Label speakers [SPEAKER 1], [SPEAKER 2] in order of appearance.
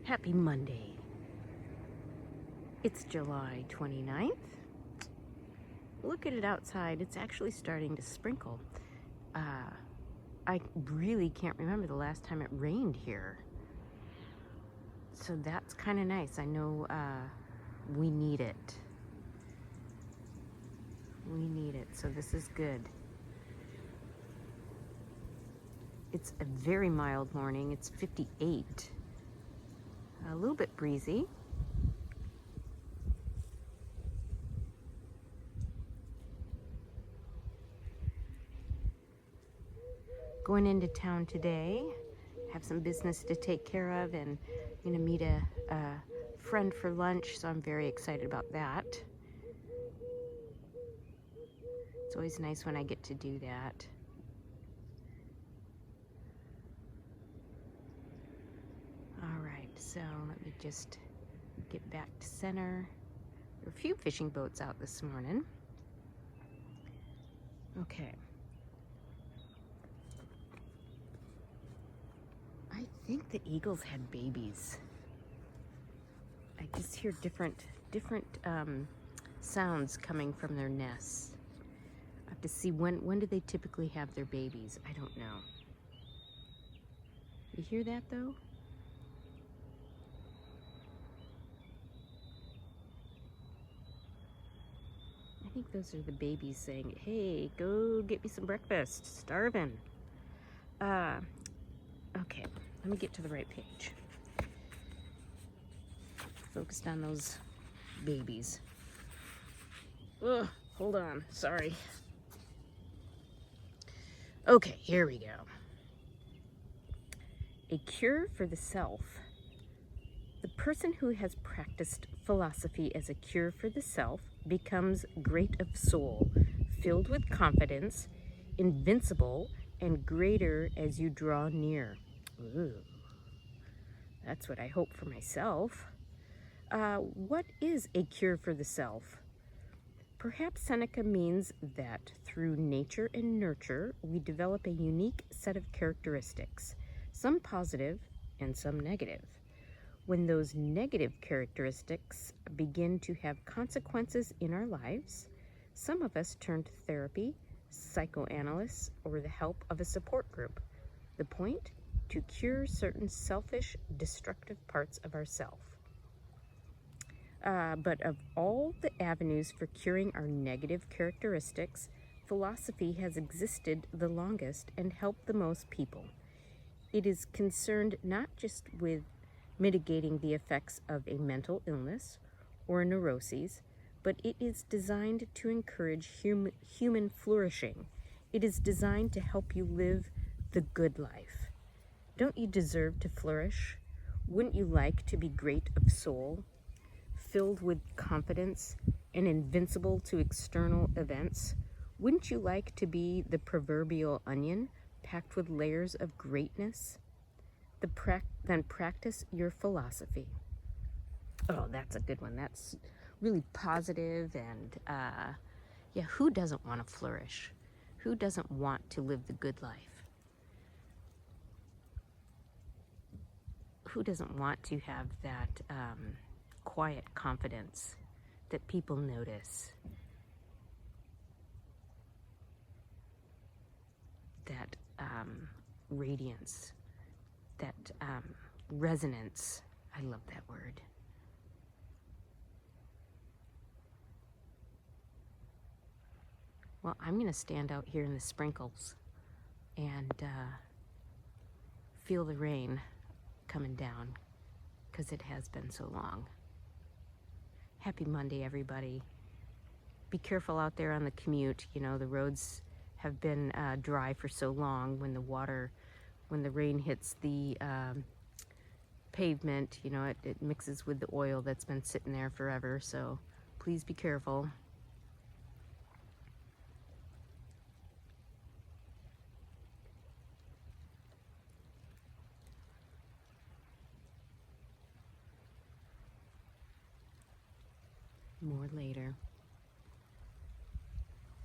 [SPEAKER 1] Happy Monday. It's July 29th. Look at it outside. It's actually starting to sprinkle. I really can't remember the last time it rained here. So that's kind of nice. I know we need it. We need it. So this is good. It's a very mild morning. It's 58. A little bit breezy. Going into town today, have some business to take care of, and I'm gonna meet a friend for lunch, so I'm very excited about that. It's always nice when I get to do that. All right, so let me just get back to center. There are a few fishing boats out this morning. Okay. I think the eagles had babies. I just hear different sounds coming from their nests. I have to see when do they typically have their babies. I don't know. You hear that though? I think those are the babies saying, "Hey, go get me some breakfast. Starving." Okay, let me get to the right page. Focused on those babies. Ugh, hold on, sorry. Okay, here we go. A cure for the self. The person who has practiced philosophy as a cure for the self becomes great of soul, filled with confidence, invincible, and greater as you draw near. Ooh, that's what I hope for myself. What is a cure for the self? Perhaps Seneca means that through nature and nurture, we develop a unique set of characteristics, some positive and some negative. When those negative characteristics begin to have consequences in our lives, some of us turn to therapy, psychoanalysts, or the help of a support group. The point? To cure certain selfish, destructive parts of ourself. But of all the avenues for curing our negative characteristics, philosophy has existed the longest and helped the most people. It is concerned not just with mitigating the effects of a mental illness or neuroses, but it is designed to encourage human flourishing. It is designed to help you live the good life. Don't you deserve to flourish? Wouldn't you like to be great of soul, filled with confidence and invincible to external events? Wouldn't you like to be the proverbial onion packed with layers of greatness? Then practice your philosophy. Oh, that's a good one. That's really positive, and yeah, who doesn't want to flourish? Who doesn't want to live the good life? Who doesn't want to have that quiet confidence that people notice? That radiance, that resonance. I love that word. Well, I'm going to stand out here in the sprinkles and feel the rain coming down, because it has been so long. Happy Monday, everybody. Be careful out there on the commute. You know, the roads have been dry for so long. When the rain hits the pavement, you know, it mixes with the oil that's been sitting there forever. So please be careful. More later.